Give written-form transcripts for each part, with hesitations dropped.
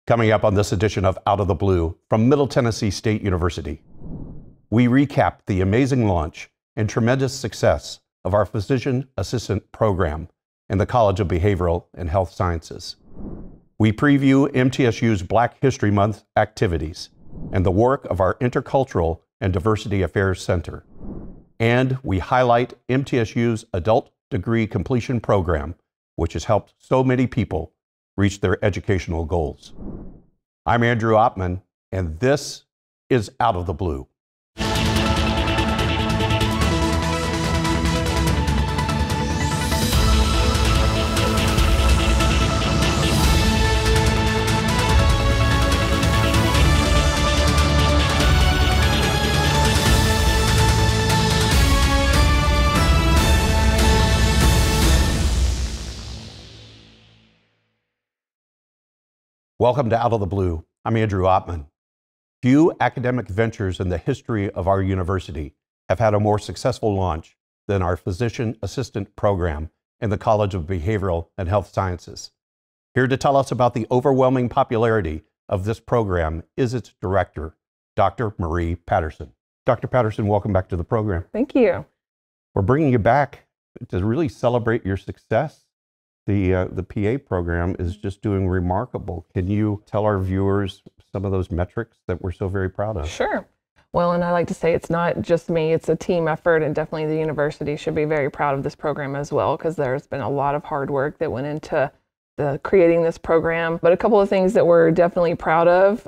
Coming up on this edition of Out of the Blue from Middle Tennessee State University, we recap the amazing launch and tremendous success of our physician assistant program in the College of Behavioral and Health Sciences. We preview MTSU's Black History Month activities and the work of our Intercultural and Diversity Affairs Center. And we highlight MTSU's Adult Degree Completion Program, which has helped so many people reach their educational goals. I'm Andrew Oppmann, and this is Out of the Blue. Welcome to Out of the Blue. I'm Andrew Oppmann. Few academic ventures in the history of our university have had a more successful launch than our physician assistant program in the College of Behavioral and Health Sciences. Here to tell us about the overwhelming popularity of this program is its director, Dr. Marie Patterson. Dr. Patterson, welcome back to the program. Thank you. We're bringing you back to really celebrate your success. The PA program is just doing remarkable. Can you tell our viewers some of those metrics that we're so very proud of? Sure. Well, and I like to say it's not just me, it's a team effort, and definitely the university should be very proud of this program as well, because there's been a lot of hard work that went into creating this program. But a couple of things that we're definitely proud of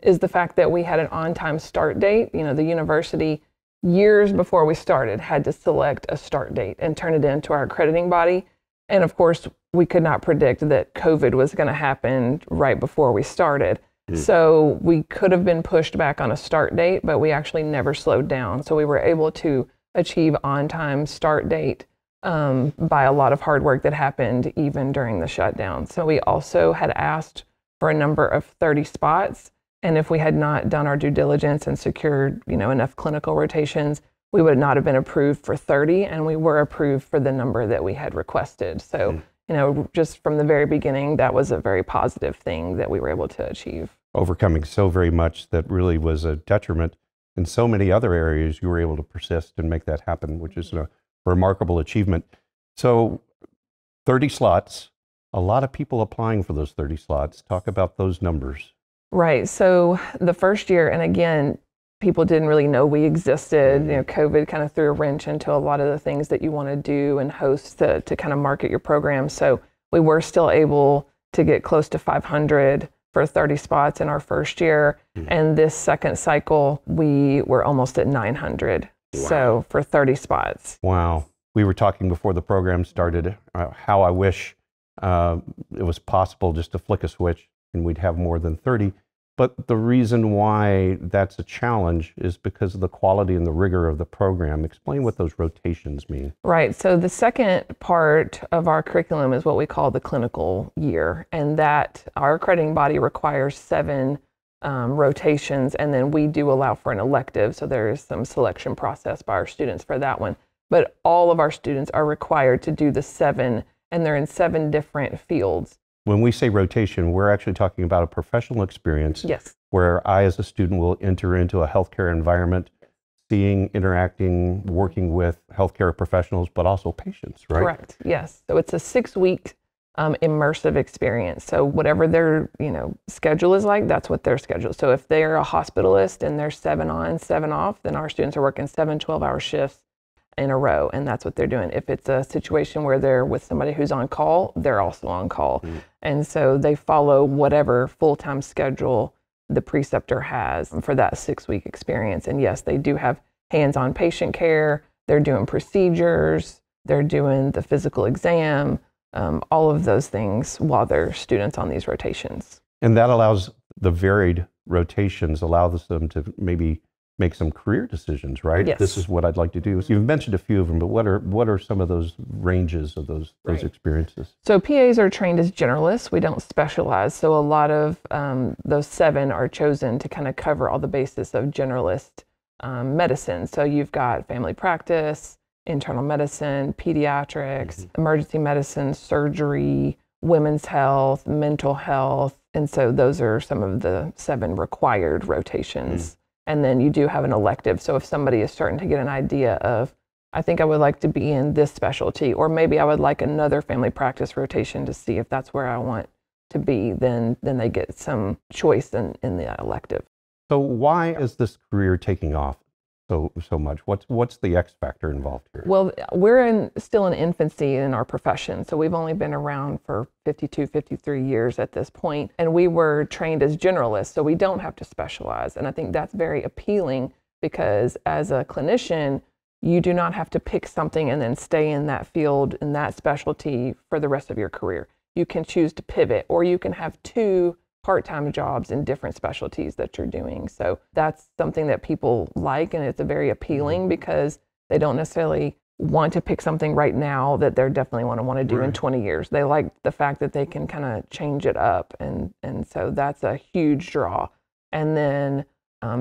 is the fact that we had an on-time start date. You know, the university, years before we started, had to select a start date and turn it into our accrediting body. And of course, we could not predict that COVID was going to happen right before we started. So we could have been pushed back on a start date, but we actually never slowed down. So we were able to achieve on-time start date by a lot of hard work that happened even during the shutdown. So we also had asked for a number of 30 spots. And if we had not done our due diligence and secured, enough clinical rotations, we would not have been approved for 30, and we were approved for the number that we had requested. So, just from the very beginning, that was a very positive thing that we were able to achieve. Overcoming so very much that really was a detriment in so many other areas, you were able to persist and make that happen, which is a remarkable achievement. So 30 slots, a lot of people applying for those 30 slots. Talk about those numbers. Right. So the first year, and again, people didn't really know we existed. COVID kind of threw a wrench into a lot of the things that you want to do and host to kind of market your program. So we were still able to get close to 500 for 30 spots in our first year. And this second cycle, we were almost at 900. Wow. So for 30 spots. Wow. We were talking before the program started how I wish it was possible just to flick a switch and we'd have more than 30. But the reason why that's a challenge is because of the quality and the rigor of the program. Explain what those rotations mean. Right. So the second part of our curriculum is what we call the clinical year, and that our accrediting body requires 7 rotations, and then we do allow for an elective. So there is some selection process by our students for that one. But all of our students are required to do the 7, and they're in 7 different fields. When we say rotation, we're actually talking about a professional experience. Yes. Where I, as a student, will enter into a healthcare environment, seeing, interacting, working with healthcare professionals, but also patients, right? Correct. Yes. So it's a 6-week immersive experience. So whatever their schedule is like, that's what their schedule is. So if they're a hospitalist and they're 7 on, 7 off, then our students are working 7 12-hour shifts in a row, and that's what they're doing. If it's a situation where they're with somebody who's on call, they're also on call. And so they follow whatever full-time schedule the preceptor has for that 6-week experience. And yes, they do have hands-on patient care, they're doing procedures, they're doing the physical exam, all of those things while they're students on these rotations. And that allows the varied rotations, allows them to maybe make some career decisions, right? Yes. This is what I'd like to do. So you've mentioned a few of them, but what are some of those ranges of those experiences? So PAs are trained as generalists. We don't specialize. So a lot of those 7 are chosen to kind of cover all the basis of generalist medicine. So you've got family practice, internal medicine, pediatrics, emergency medicine, surgery, women's health, mental health, And so those are some of the 7 required rotations. And then you do have an elective. So if somebody is starting to get an idea of, I think I would like to be in this specialty, or maybe I would like another family practice rotation to see if that's where I want to be, then they get some choice in the elective. So why is this career taking off so much? What's the X factor involved here? Well, we're still in infancy in our profession. So we've only been around for 52, 53 years at this point. And we were trained as generalists, so we don't have to specialize. And I think that's very appealing because as a clinician, you do not have to pick something and then stay in that field, in that specialty for the rest of your career. You can choose to pivot, or you can have 2 part-time jobs in different specialties that you're doing. So that's something that people like, and it's a very appealing because they don't necessarily want to pick something right now that they're definitely want to do in 20 years. They like the fact that they can kind of change it up, and so that's a huge draw. And then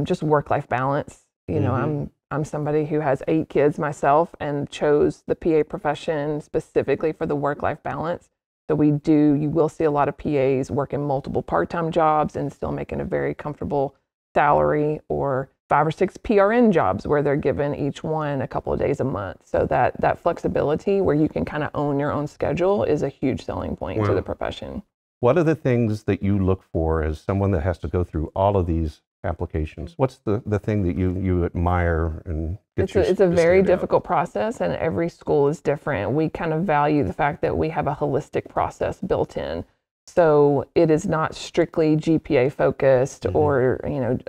just work-life balance. You know, I'm somebody who has 8 kids myself and chose the PA profession specifically for the work-life balance. So you will see a lot of PAs working multiple part-time jobs and still making a very comfortable salary, or 5 or 6 PRN jobs where they're given each one a couple of days a month. So that flexibility where you can kind of own your own schedule is a huge selling point to the profession. What are the things that you look for as someone that has to go through all of these applications? What's the thing that you admire and gets you? It's a very difficult process, and every school is different. We kind of value the fact that we have a holistic process built in. So it is not strictly GPA focused, or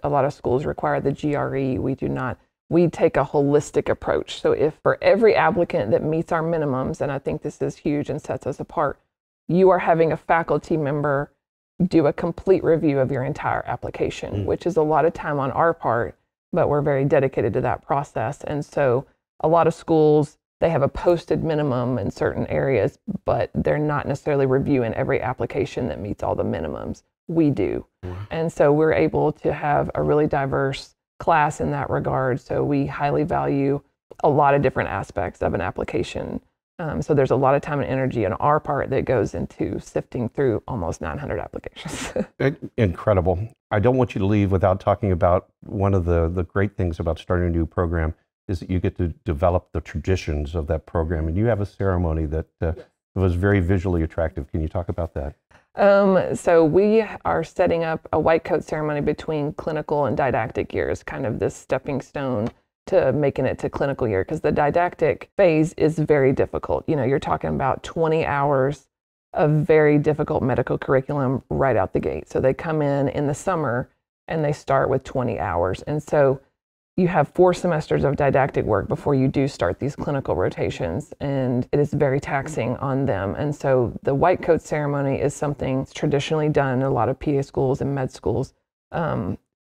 a lot of schools require the GRE. We do not. We take a holistic approach. So if for every applicant that meets our minimums, and I think this is huge and sets us apart, you are having a faculty member do a complete review of your entire application, which is a lot of time on our part, but we're very dedicated to that process. And so a lot of schools, they have a posted minimum in certain areas, but they're not necessarily reviewing every application that meets all the minimums. We do. And so we're able to have a really diverse class in that regard. So we highly value a lot of different aspects of an application. So there's a lot of time and energy on our part that goes into sifting through almost 900 applications. Incredible. I don't want you to leave without talking about one of the great things about starting a new program is that you get to develop the traditions of that program. And you have a ceremony that was very visually attractive. Can you talk about that? So we are setting up a white coat ceremony between clinical and didactic years, kind of this stepping stone to making it to clinical year, because the didactic phase is very difficult. You're talking about 20 hours of very difficult medical curriculum right out the gate. So they come in the summer and they start with 20 hours. And so you have 4 semesters of didactic work before you do start these clinical rotations, and it is very taxing on them. And so the white coat ceremony is something that's traditionally done in a lot of PA schools and med schools.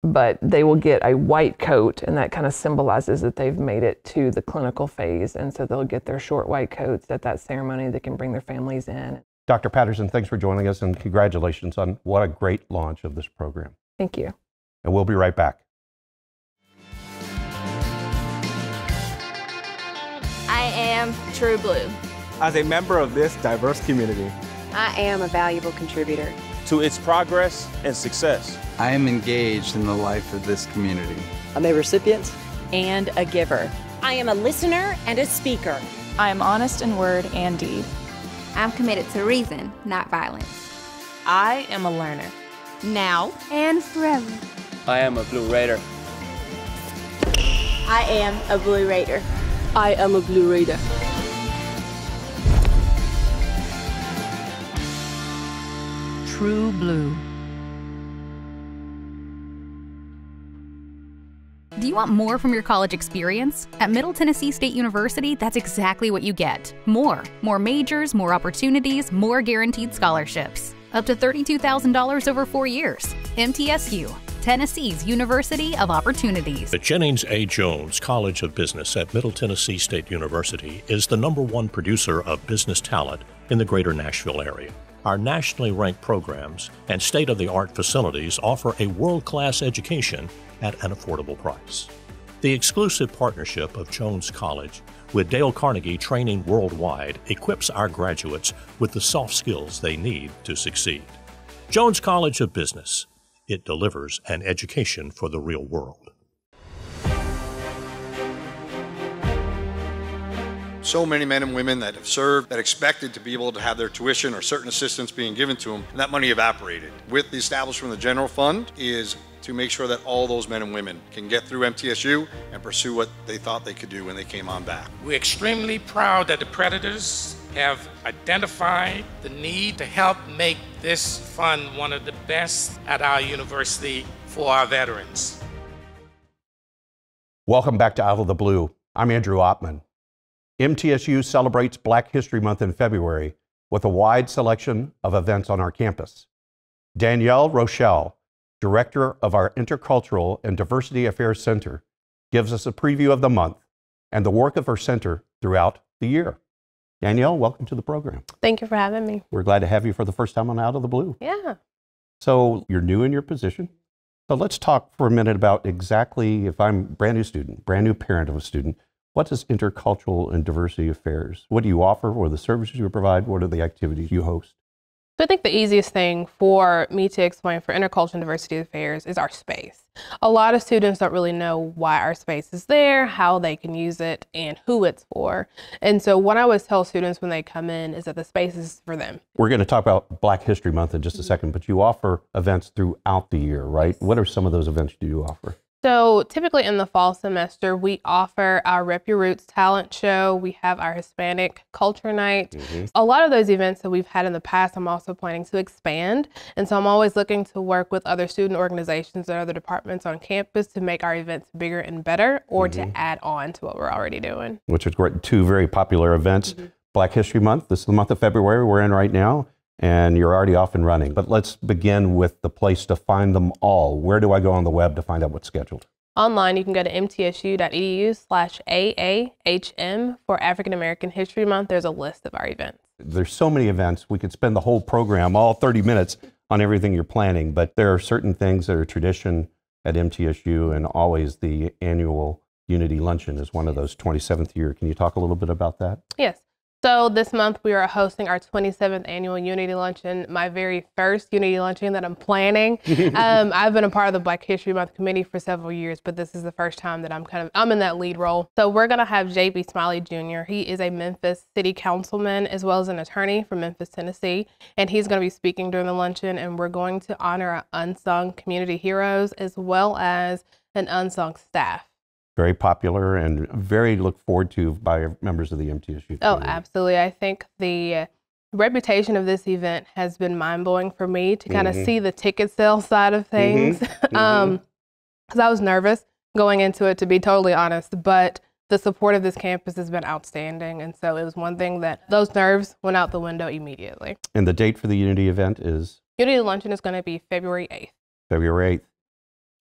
But they will get a white coat, and that kind of symbolizes that they've made it to the clinical phase. And so they'll get their short white coats at that ceremony. They can bring their families in. Dr. Patterson, thanks for joining us, and congratulations on what a great launch of this program. Thank you. And we'll be right back. I am True Blue. As a member of this diverse community, I am a valuable contributor to its progress and success. I am engaged in the life of this community. I'm a recipient and a giver. I am a listener and a speaker. I am honest in word and deed. I'm committed to reason, not violence. I am a learner. Now and forever. I am a Blue Raider. I am a Blue Raider. I am a Blue Raider. True Blue. Do you want more from your college experience? At Middle Tennessee State University, that's exactly what you get. More majors, more opportunities, more guaranteed scholarships. Up to $32,000 over 4 years. MTSU, Tennessee's University of Opportunities. The Jennings A. Jones College of Business at Middle Tennessee State University is the #1 producer of business talent in the greater Nashville area. Our nationally ranked programs and state-of-the-art facilities offer a world-class education at an affordable price. The exclusive partnership of Jones College with Dale Carnegie Training Worldwide equips our graduates with the soft skills they need to succeed. Jones College of Business. It delivers an education for the real world. So many men and women that have served that expected to be able to have their tuition or certain assistance being given to them, and that money evaporated. With the establishment of the general fund is to make sure that all those men and women can get through MTSU and pursue what they thought they could do when they came on back. We're extremely proud that the Predators have identified the need to help make this fund one of the best at our university for our veterans. Welcome back to Out of the Blue. I'm Andrew Ottman. MTSU celebrates Black History Month in February with a wide selection of events on our campus. Danielle Rochelle, Director of our Intercultural and Diversity Affairs Center, gives us a preview of the month and the work of her center throughout the year. Danielle, welcome to the program. Thank you for having me. We're glad to have you for the first time on Out of the Blue. Yeah. So you're new in your position. So let's talk for a minute about exactly, if I'm a brand new student, brand new parent of a student, what is Intercultural and Diversity Affairs? What do you offer? What are the services you provide? What are the activities you host? So I think the easiest thing for me to explain for Intercultural and Diversity Affairs is our space. A lot of students don't really know why our space is there, how they can use it, and who it's for. And so what I always tell students when they come in is that the space is for them. We're going to talk about Black History Month in just a second, but you offer events throughout the year, right? What are some of those events you do offer? So typically in the fall semester, we offer our Rep Your Roots talent show. We have our Hispanic Culture Night. A lot of those events that we've had in the past, I'm also planning to expand. And so I'm always looking to work with other student organizations and other departments on campus to make our events bigger and better, or to add on to what we're already doing. Which is great. Two very popular events. Black History Month, this is the month of February we're in right now, and you're already off and running. But let's begin with the place to find them all. Where do I go on the web to find out what's scheduled? Online, you can go to mtsu.edu/AAHM for African American History Month. There's a list of our events. There's so many events. We could spend the whole program, all 30 minutes, on everything you're planning. But there are certain things that are tradition at MTSU, and always the annual Unity Luncheon is one of those, 27th year. Can you talk a little bit about that? Yes. So this month we are hosting our 27th annual Unity Luncheon, my very first Unity Luncheon that I'm planning. I've been a part of the Black History Month committee for several years, but this is the first time that I'm in that lead role. So we're gonna have J.B. Smiley Jr. He is a Memphis City Councilman as well as an attorney from Memphis, Tennessee, and he's gonna be speaking during the luncheon, and we're going to honor our unsung community heroes as well as an unsung staff. Very popular and very looked forward to by members of the MTSU community. Oh, absolutely. I think the reputation of this event has been mind-blowing for me to kind of see the ticket sales side of things. Because I was nervous going into it, to be totally honest, but the support of this campus has been outstanding. And so it was one thing that those nerves went out the window immediately. And the date for the Unity event is? Unity Luncheon is going to be February 8th. February 8th.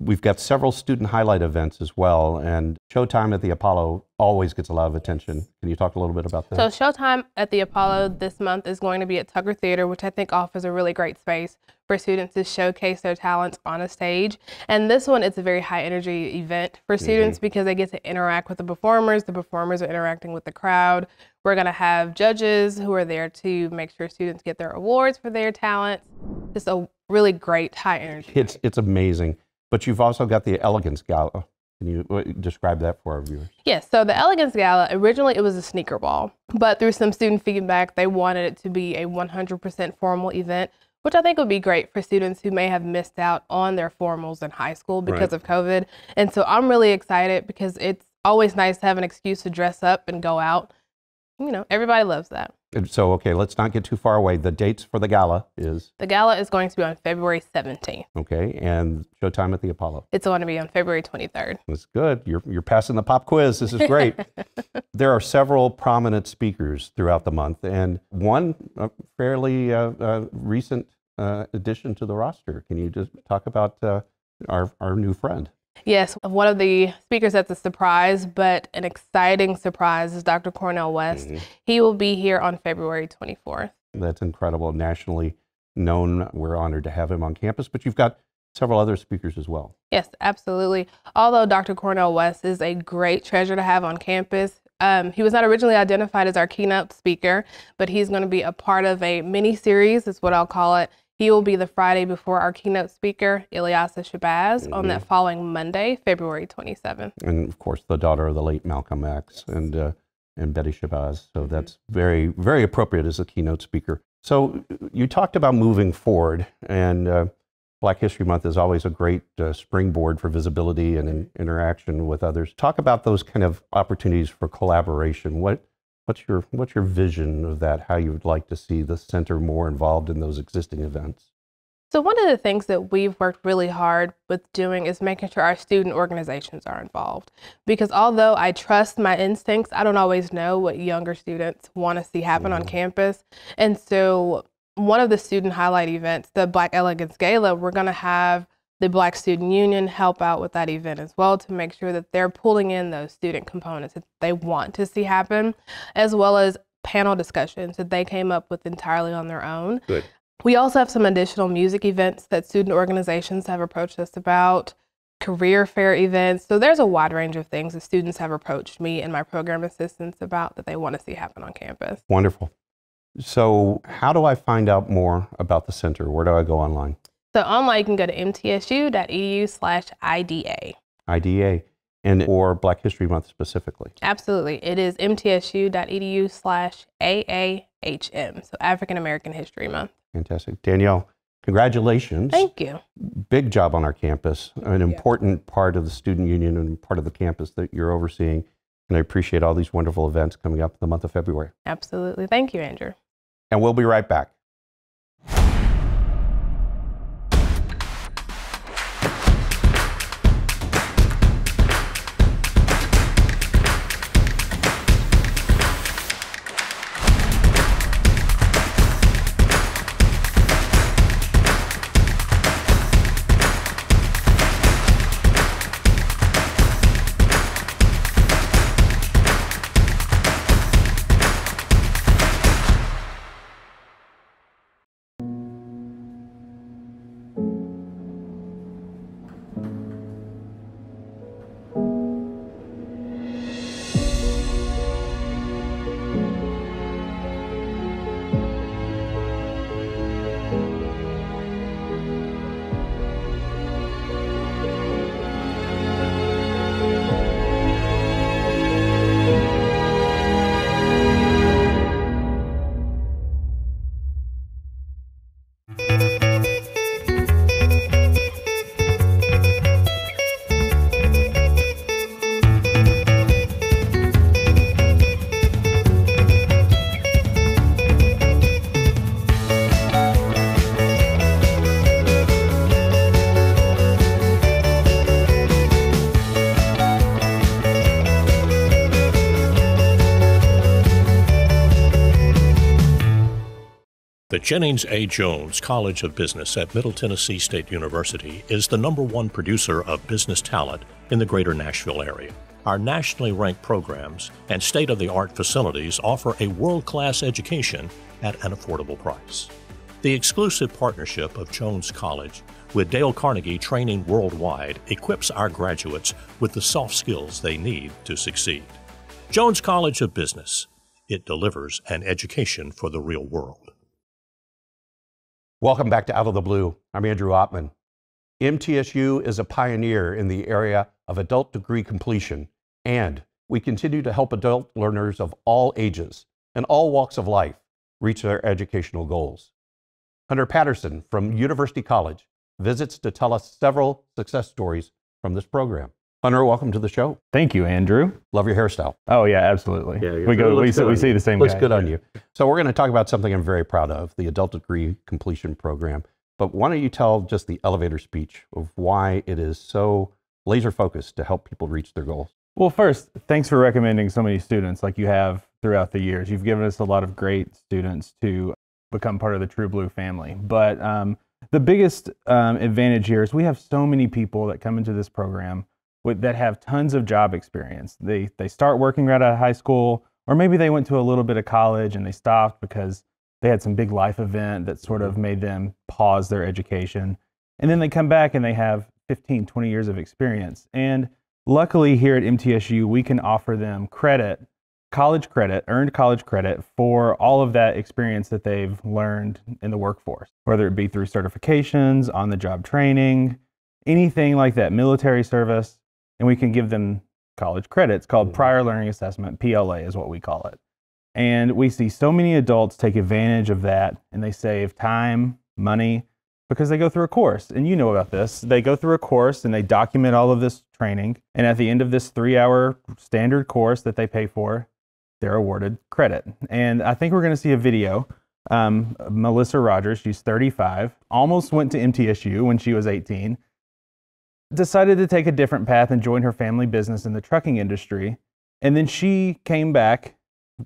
We've got several student highlight events as well, and Showtime at the Apollo always gets a lot of attention. Can you talk a little bit about that? So Showtime at the Apollo this month is going to be at Tucker Theater, which I think offers a really great space for students to showcase their talents on a stage. And this one, it's a very high energy event for students because they get to interact with the performers. The performers are interacting with the crowd. We're gonna have judges who are there to make sure students get their awards for their talents. Just a really great high energy. It's amazing. But you've also got the Elegance Gala. Can you describe that for our viewers? Yes, so the Elegance Gala, originally it was a sneaker ball, but through some student feedback, they wanted it to be a 100% formal event, which I think would be great for students who may have missed out on their formals in high school because of COVID. And so I'm really excited because it's always nice to have an excuse to dress up and go out. You know, everybody loves that. So, okay, let's not get too far away. The dates for the gala is? The gala is going to be on February 17th. Okay, and Showtime at the Apollo? It's going to be on February 23rd. That's good. You're passing the pop quiz. This is great. There are several prominent speakers throughout the month, and one fairly recent addition to the roster. Can you just talk about our new friend? Yes, one of the speakers that's a surprise, but an exciting surprise, is Dr. Cornel West. He will be here on February 24th. That's incredible. Nationally known. We're honored to have him on campus, but you've got several other speakers as well. Yes, absolutely. Although Dr. Cornel West is a great treasure to have on campus, he was not originally identified as our keynote speaker, but he's going to be a part of a mini series, is what I'll call it, He will be the Friday before our keynote speaker, Ilyasah Shabazz, on that following Monday, February 27th. And of course, the daughter of the late Malcolm X and Betty Shabazz. So that's very, very appropriate as a keynote speaker. So you talked about moving forward, and Black History Month is always a great springboard for visibility and interaction with others. Talk about those kind of opportunities for collaboration. What's your vision of that? How you would like to see the center more involved in those existing events? So one of the things that we've worked really hard with doing is making sure our student organizations are involved. Because although I trust my instincts, I don't always know what younger students want to see happen on campus. And so one of the student highlight events, the Black Elegance Gala, we're going to have the Black Student Union help out with that event as well to make sure that they're pulling in those student components that they want to see happen, as well as panel discussions that they came up with entirely on their own. Good. We also have some additional music events that student organizations have approached us about, career fair events. So there's a wide range of things that students have approached me and my program assistants about that they want to see happen on campus. Wonderful. So how do I find out more about the center? Where do I go online? So online you can go to mtsu.edu/IDA. IDA. And for Black History Month specifically? Absolutely. It is mtsu.edu/AAHM, so African American History Month. Fantastic. Danielle, congratulations. Thank you. Big job on our campus, an important part of the student union and part of the campus that you're overseeing. And I appreciate all these wonderful events coming up in the month of February. Absolutely. Thank you, Andrew. And we'll be right back. The Jennings A. Jones College of Business at Middle Tennessee State University is the #1 producer of business talent in the greater Nashville area. Our nationally ranked programs and state-of-the-art facilities offer a world-class education at an affordable price. The exclusive partnership of Jones College with Dale Carnegie Training Worldwide equips our graduates with the soft skills they need to succeed. Jones College of Business. It delivers an education for the real world. Welcome back to Out of the Blue. I'm Andrew Ottman. MTSU is a pioneer in the area of adult degree completion, and we continue to help adult learners of all ages and all walks of life reach their educational goals. Hunter Patterson from University College visits to tell us several success stories from this program. Hunter, welcome to the show. Thank you, Andrew. Love your hairstyle. Oh yeah, absolutely. Yeah, we see the same guy. Looks good on you. So we're going to talk about something I'm very proud of, the Adult Degree Completion Program. But why don't you tell just the elevator speech of why it is so laser focused to help people reach their goals? Well, first, thanks for recommending so many students like you have throughout the years. You've given us a lot of great students to become part of the True Blue family. But the biggest advantage here is we have so many people that come into this program that have tons of job experience. They start working right out of high school, or maybe they went to a little bit of college and they stopped because they had some big life event that sort of made them pause their education. And then they come back and they have 15, 20 years of experience. And luckily here at MTSU, we can offer them credit college credit, earned college credit for all of that experience that they've learned in the workforce, whether it be through certifications, on-the-job training, anything like that, military service, and we can give them college credits called Prior Learning Assessment, PLA is what we call it. And we see so many adults take advantage of that, and they save time, money, because they go through a course. And you know about this. They go through a course and they document all of this training. And at the end of this 3-hour standard course that they pay for, they're awarded credit. And I think we're going to see a video. Melissa Rogers, she's 35, almost went to MTSU when she was 18, decided to take a different path and join her family business in the trucking industry. And then she came back,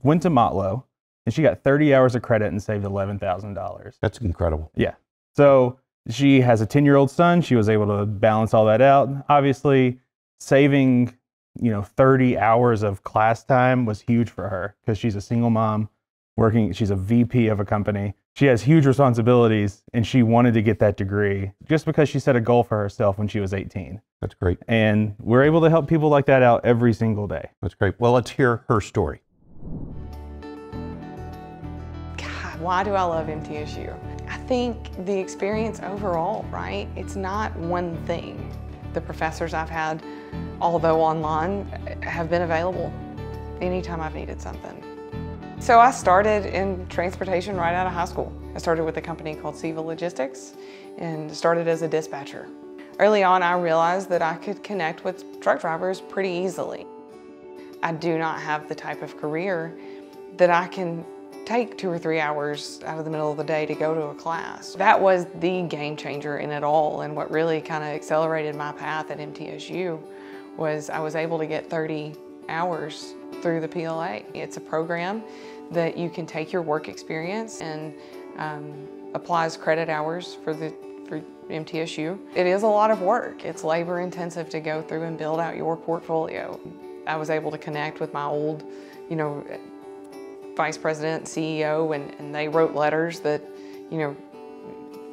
went to Motlow, and she got 30 hours of credit and saved $11,000. That's incredible. Yeah. So she has a 10-year-old son. She was able to balance all that out. Obviously, saving 30 hours of class time was huge for her because she's a single mom working. She's a VP of a company. She has huge responsibilities, and she wanted to get that degree just because she set a goal for herself when she was 18. That's great. And we're able to help people like that out every single day. That's great. Well, let's hear her story. God, why do I love MTSU? I think the experience overall, right? It's not one thing. The professors I've had, although online, have been available anytime I've needed something. So I started in transportation right out of high school. I started with a company called Seva Logistics and started as a dispatcher. Early on, I realized that I could connect with truck drivers pretty easily. I do not have the type of career that I can take 2 or 3 hours out of the middle of the day to go to a class. That was the game changer in it all, and what really kind of accelerated my path at MTSU was I was able to get 30 hours through the PLA. It's a program that you can take your work experience and applies credit hours for MTSU. It is a lot of work. It's labor intensive to go through and build out your portfolio. I was able to connect with my old, vice president, CEO, and they wrote letters that,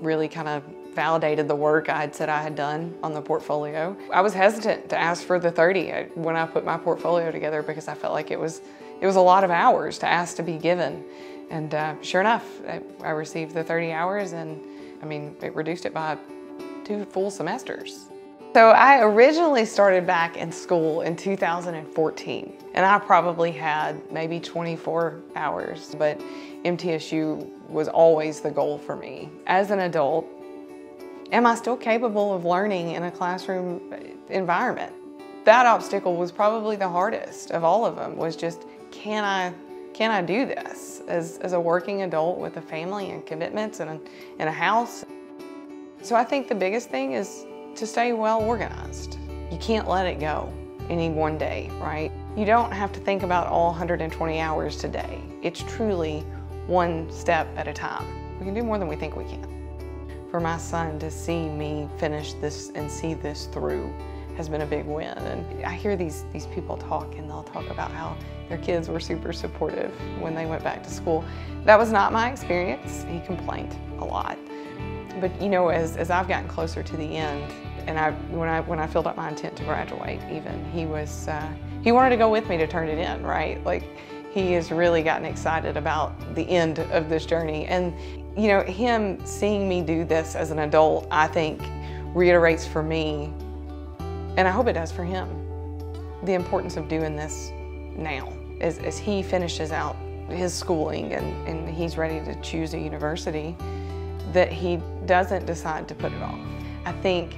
really kind of validated the work I had said I had done on the portfolio. I was hesitant to ask for the 30 when I put my portfolio together because I felt like it was a lot of hours to ask to be given. And sure enough, I received the 30 hours, and it reduced it by 2 full semesters. So I originally started back in school in 2014, and I probably had maybe 24 hours, but MTSU was always the goal for me. As an adult, am I still capable of learning in a classroom environment? That obstacle was probably the hardest of all of them, was just, can I do this as a working adult with a family and commitments and a house? So I think the biggest thing is to stay well organized. You can't let it go any one day, right? You don't have to think about all 120 hours today. It's truly one step at a time. We can do more than we think we can. For my son to see me finish this and see this through has been a big win. And I hear these people talk, and they'll talk about how their kids were super supportive when they went back to school. That was not my experience. He complained a lot. But as I've gotten closer to the end, and when I filled out my intent to graduate, even he wanted to go with me to turn it in, right? Like, he has really gotten excited about the end of this journey. And him seeing me do this as an adult, I think reiterates for me, and I hope it does for him, the importance of doing this now. As he finishes out his schooling and he's ready to choose a university, that he doesn't decide to put it off. I think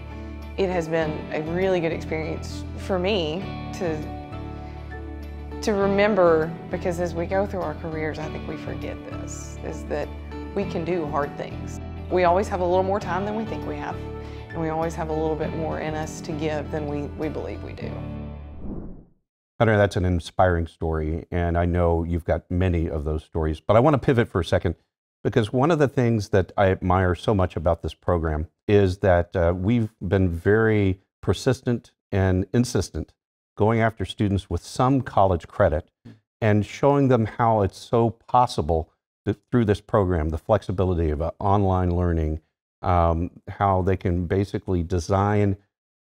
it has been a really good experience for me to remember, because as we go through our careers, I think we forget this, is that we can do hard things. We always have a little more time than we think we have, and we always have a little bit more in us to give than we believe we do. Hunter, that's an inspiring story, and I know you've got many of those stories, but I want to pivot for a second, because one of the things that I admire so much about this program is that we've been very persistent and insistent going after students with some college credit and showing them how it's so possible through this program, the flexibility of online learning, how they can basically design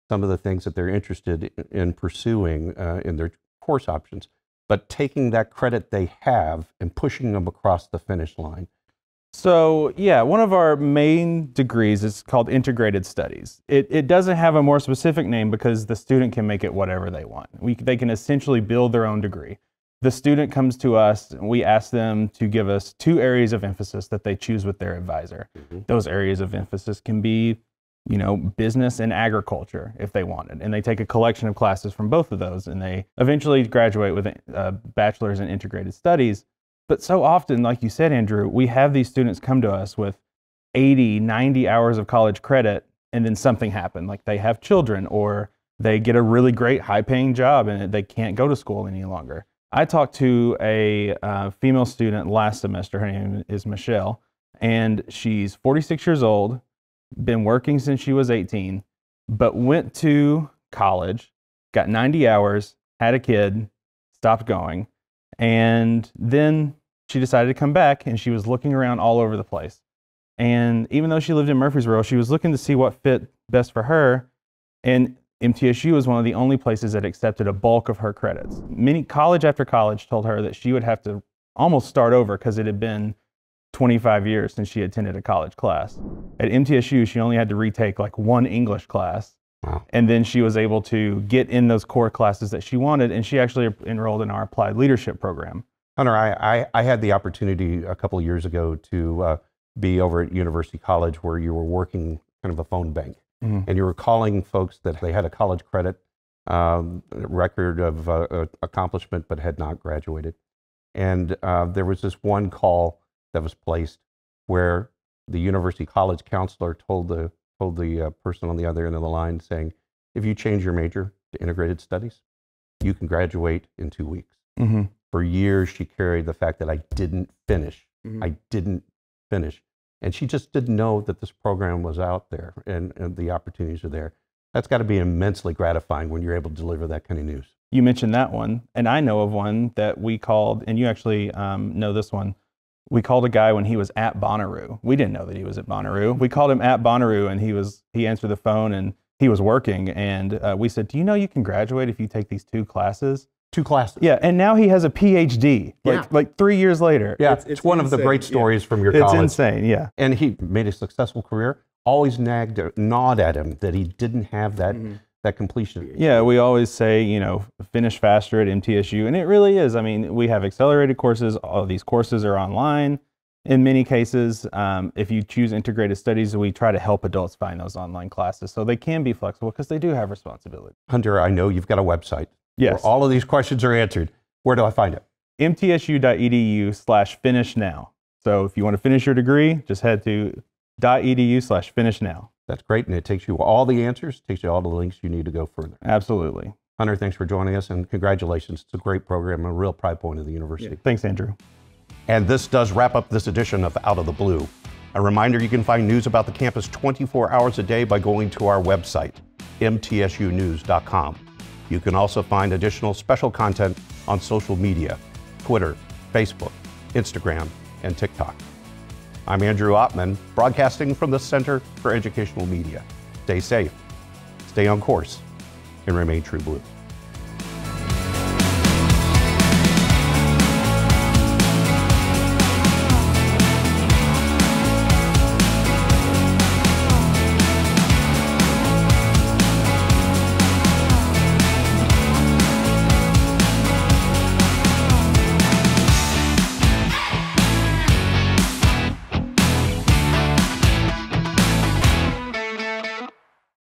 some of the things that they're interested in pursuing in their course options. but taking that credit they have and pushing them across the finish line. So yeah, one of our main degrees is called Integrated Studies. It doesn't have a more specific name because the student can make it whatever they want. They can essentially build their own degree. The student comes to us and we ask them to give us 2 areas of emphasis that they choose with their advisor. Those areas of emphasis can be, you know, business and agriculture if they wanted. And they take a collection of classes from both of those and they eventually graduate with a bachelor's in integrated studies. But so often, like you said, Andrew, we have these students come to us with 80, 90 hours of college credit and then something happened, like they have children or they get a really great high-paying job and they can't go to school any longer. I talked to a female student last semester. Her name is Michelle, and she's 46 years old, been working since she was 18, but went to college, got 90 hours, had a kid, stopped going, and then she decided to come back, and she was looking around all over the place. And even though she lived in Murfreesboro, she was looking to see what fit best for her, and MTSU was one of the only places that accepted a bulk of her credits. Many college after college told her that she would have to almost start over because it had been 25 years since she attended a college class. At MTSU, she only had to retake like 1 English class. Wow. And then she was able to get in those core classes that she wanted, and she actually enrolled in our applied leadership program. Hunter, I had the opportunity a couple of years ago to be over at University College where you were working kind of a phone bank. And you were calling folks that they had a college credit record of accomplishment but had not graduated. And there was this one call that was placed where the University College counselor told the person on the other end of the line saying, if you change your major to integrated studies, you can graduate in 2 weeks. For years, she carried the fact that I didn't finish. I didn't finish. And she just didn't know that this program was out there and the opportunities are there. That's got to be immensely gratifying when you're able to deliver that kind of news. You mentioned that one, and I know of one that we called, and you actually know this one. We called a guy when he was at Bonnaroo. We didn't know that he was at Bonnaroo. We called him at Bonnaroo, and he answered the phone, and he was working. And we said, do you know you can graduate if you take these 2 classes? 2 classes. Yeah, and now he has a PhD, like 3 years later. Yeah, it's one of the great stories from your college. It's insane, yeah. And he made a successful career, always gnawed at him that he didn't have that completion. Yeah, we always say, you know, finish faster at MTSU, and it really is. I mean, we have accelerated courses. All of these courses are online. In many cases, if you choose integrated studies, we try to help adults find those online classes so they can be flexible because they do have responsibility. Hunter, I know you've got a website. Yes. Where all of these questions are answered. Where do I find it? mtsu.edu/finishnow. So if you want to finish your degree, just head to .edu/finishnow. That's great, and it takes you all the answers, takes you all the links you need to go further. Absolutely. Hunter, thanks for joining us, and congratulations. It's a great program, a real pride point of the university. Yeah. Thanks, Andrew. And this does wrap up this edition of Out of the Blue. A reminder, you can find news about the campus 24 hours a day by going to our website, mtsunews.com. You can also find additional special content on social media, Twitter, Facebook, Instagram, and TikTok. I'm Andrew Ottman, broadcasting from the Center for Educational Media. Stay safe, stay on course, and remain true blue.